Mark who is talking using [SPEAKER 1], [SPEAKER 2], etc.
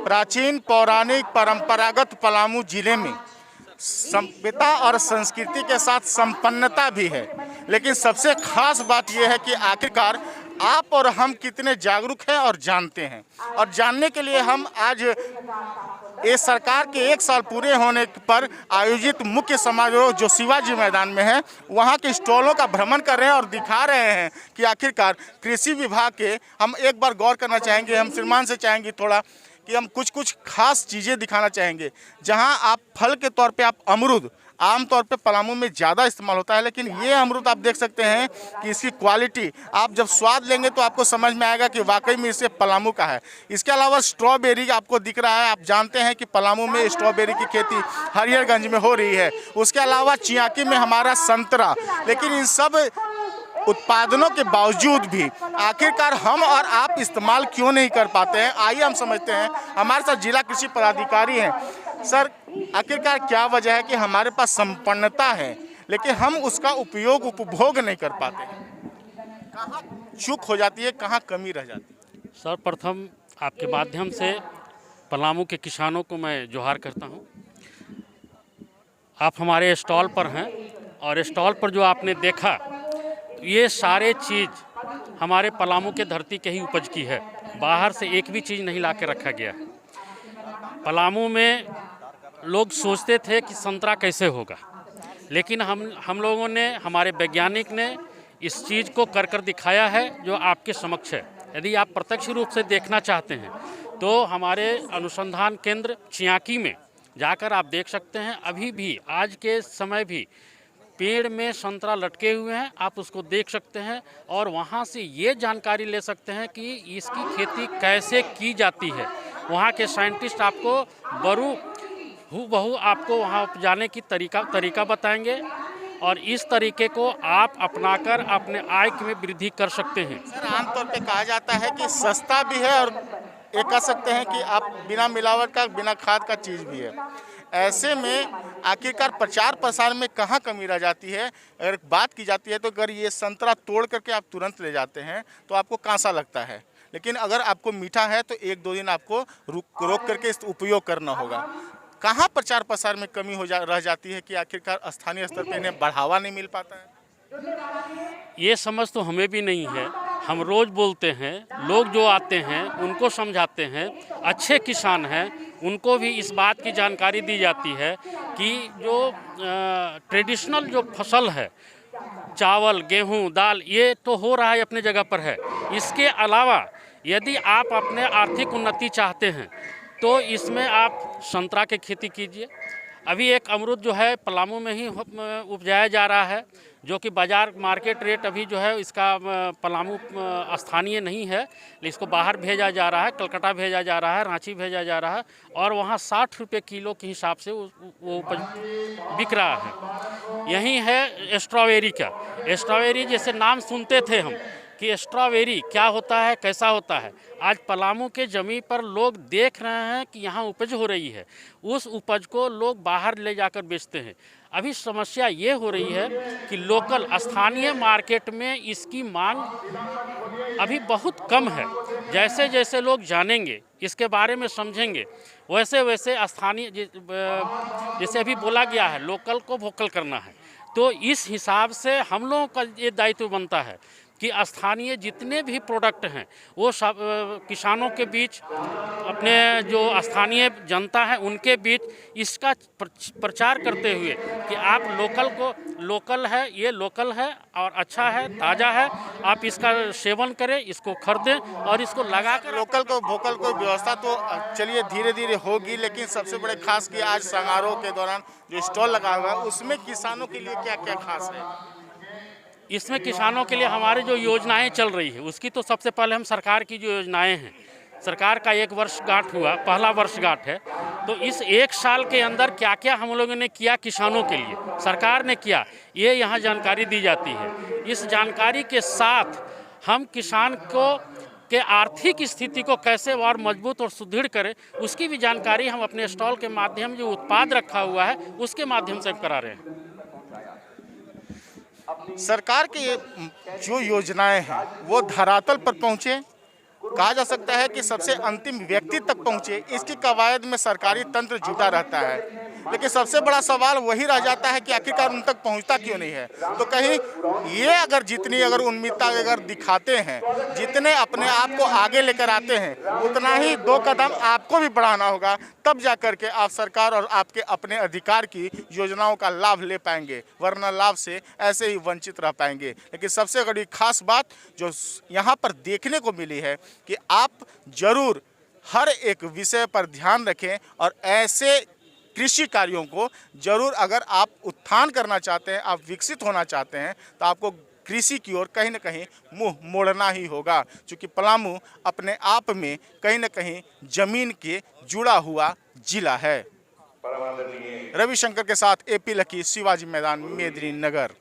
[SPEAKER 1] प्राचीन पौराणिक परंपरागत पलामू जिले में सभ्यता और संस्कृति के साथ संपन्नता भी है, लेकिन सबसे खास बात यह है कि आखिरकार आप और हम कितने जागरूक हैं और जानते हैं। और जानने के लिए हम आज ये सरकार के 1 साल पूरे होने पर आयोजित मुख्य समारोह जो शिवाजी मैदान में है, वहाँ के स्टॉलों का भ्रमण कर रहे हैं और दिखा रहे हैं कि आखिरकार कृषि विभाग के हम एक बार गौर करना चाहेंगे। हम श्रीमान से चाहेंगे थोड़ा कि हम कुछ खास चीज़ें दिखाना चाहेंगे। जहां आप फल के तौर पे आप अमरूद आमतौर पे पलामू में ज़्यादा इस्तेमाल होता है, लेकिन ये अमरूद आप देख सकते हैं कि इसकी क्वालिटी आप जब स्वाद लेंगे तो आपको समझ में आएगा कि वाकई में इसे पलामू का है। इसके अलावा स्ट्रॉबेरी आपको दिख रहा है। आप जानते हैं कि पलामू में स्ट्रॉबेरी की खेती हरिहरगंज में हो रही है। उसके अलावा चियाकी में हमारा संतरा। लेकिन इन सब उत्पादनों के बावजूद भी आखिरकार हम और आप इस्तेमाल क्यों नहीं कर पाते हैं, आइए हम समझते हैं। हमारे साथ जिला कृषि पदाधिकारी हैं। सर, आखिरकार क्या वजह है कि हमारे पास संपन्नता है लेकिन हम उसका उपभोग नहीं कर पाते हैं? कहाँ चूक हो जाती है, कहाँ कमी रह जाती है?
[SPEAKER 2] सर, प्रथम आपके माध्यम से पलामू के किसानों को मैं जोहार करता हूं। आप हमारे स्टॉल पर हैं और स्टॉल पर जो आपने देखा ये सारे चीज़ हमारे पलामू के धरती के ही उपज की है। बाहर से एक भी चीज़ नहीं ला के रखा गया है। पलामू में लोग सोचते थे कि संतरा कैसे होगा, लेकिन हम लोगों ने, हमारे वैज्ञानिक ने इस चीज़ को कर दिखाया है जो आपके समक्ष है। यदि आप प्रत्यक्ष रूप से देखना चाहते हैं तो हमारे अनुसंधान केंद्र चियाकी में जाकर आप देख सकते हैं। अभी भी आज के समय भी पेड़ में संतरा लटके हुए हैं, आप उसको देख सकते हैं और वहाँ से ये जानकारी ले सकते हैं कि इसकी खेती कैसे की जाती है। वहाँ के साइंटिस्ट आपको हूबहू आपको वहाँ उपजाने की तरीका बताएंगे और इस तरीके को आप अपनाकर अपने आय में वृद्धि कर सकते हैं।
[SPEAKER 1] सर, आमतौर पे कहा जाता है कि सस्ता भी है और ये कह सकते हैं कि आप बिना मिलावट का, बिना खाद का चीज़ भी है। ऐसे में आखिरकार प्रचार प्रसार में कहाँ कमी रह जाती है? अगर बात की जाती है तो अगर ये संतरा तोड़ करके आप तुरंत ले जाते हैं तो आपको कांसा लगता है, लेकिन अगर आपको मीठा है तो 1-2 दिन आपको रोक करके इस उपयोग करना होगा। कहाँ प्रचार प्रसार में कमी रह जाती है कि आखिरकार स्थानीय स्तर पर इन्हें बढ़ावा नहीं मिल पाता है?
[SPEAKER 2] ये समझ तो हमें भी नहीं है। हम रोज़ बोलते हैं, लोग जो आते हैं उनको समझाते हैं। अच्छे किसान हैं उनको भी इस बात की जानकारी दी जाती है कि जो ट्रेडिशनल जो फसल है, चावल, गेहूं, दाल, ये तो हो रहा है अपने जगह पर है। इसके अलावा यदि आप अपने आर्थिक उन्नति चाहते हैं तो इसमें आप संतरा की खेती कीजिए। अभी एक अमरूद जो है पलामू में ही उपजाया जा रहा है, जो कि बाज़ार मार्केट रेट अभी जो है इसका पलामू स्थानीय नहीं है, इसको बाहर भेजा जा रहा है, कलकत्ता भेजा जा रहा है, रांची भेजा जा रहा है और वहाँ 60 रुपये किलो के हिसाब से वो उपज बिक रहा है। यही है स्ट्रॉबेरी का। स्ट्रॉबेरी जैसे नाम सुनते थे हम कि स्ट्रॉबेरी क्या होता है, कैसा होता है, आज पलामू के ज़मीन पर लोग देख रहे हैं कि यहाँ उपज हो रही है। उस उपज को लोग बाहर ले जाकर बेचते हैं। अभी समस्या ये हो रही है कि लोकल स्थानीय मार्केट में इसकी मांग अभी बहुत कम है। जैसे जैसे लोग जानेंगे, इसके बारे में समझेंगे, वैसे वैसे स्थानीय, जैसे अभी बोला गया है लोकल को वोकल करना है, तो इस हिसाब से हम लोगों का ये दायित्व बनता है कि स्थानीय जितने भी प्रोडक्ट हैं वो सब किसानों के बीच, अपने जो स्थानीय जनता है उनके बीच इसका प्रचार करते हुए कि आप लोकल है, ये लोकल है और अच्छा है, ताज़ा है, आप इसका सेवन करें, इसको खरीदें और इसको लगा कर।
[SPEAKER 1] लोकल को वोकल को व्यवस्था तो चलिए धीरे धीरे होगी, लेकिन सबसे बड़े खास कि आज समारोह के दौरान जो स्टॉल लगा हुआ है उसमें किसानों के लिए क्या क्या खास है?
[SPEAKER 2] इसमें किसानों के लिए हमारी जो योजनाएं चल रही है उसकी तो सबसे पहले हम सरकार की जो योजनाएं हैं, सरकार का 1 वर्षगांठ हुआ, पहला वर्षगांठ है, तो इस 1 साल के अंदर क्या क्या हम लोगों ने किया किसानों के लिए, सरकार ने किया, ये यहाँ जानकारी दी जाती है। इस जानकारी के साथ हम किसान को के आर्थिक स्थिति को कैसे और मजबूत और सुदृढ़ करें, उसकी भी जानकारी हम अपने स्टॉल के माध्यम, जो उत्पाद रखा हुआ है उसके माध्यम से करा रहे हैं।
[SPEAKER 1] सरकार की जो योजनाएं हैं वो धरातल पर पहुँचे, कहा जा सकता है कि सबसे अंतिम व्यक्ति तक पहुंचे, इसकी कवायद में सरकारी तंत्र जुटा रहता है। लेकिन सबसे बड़ा सवाल वही रह जाता है कि आखिरकार उन तक पहुंचता क्यों नहीं है। तो कहीं ये अगर जितनी उन्मितता अगर दिखाते हैं, जितने अपने आप को आगे लेकर आते हैं, उतना ही 2 कदम आपको भी बढ़ाना होगा, तब जा कर के आप सरकार और आपके अपने अधिकार की योजनाओं का लाभ ले पाएंगे, वरना लाभ से ऐसे ही वंचित रह पाएंगे। लेकिन सबसे बड़ी खास बात जो यहाँ पर देखने को मिली है कि आप जरूर हर एक विषय पर ध्यान रखें और ऐसे कृषि कार्यों को जरूर, अगर आप उत्थान करना चाहते हैं, आप विकसित होना चाहते हैं, तो आपको कृषि की ओर कहीं न कहीं मुंह मोड़ना ही होगा। क्योंकि पलामू अपने आप में कहीं न कहीं जमीन के जुड़ा हुआ जिला है। रविशंकर के साथ AP लकी, शिवाजी मैदान, मेदिनीनगर।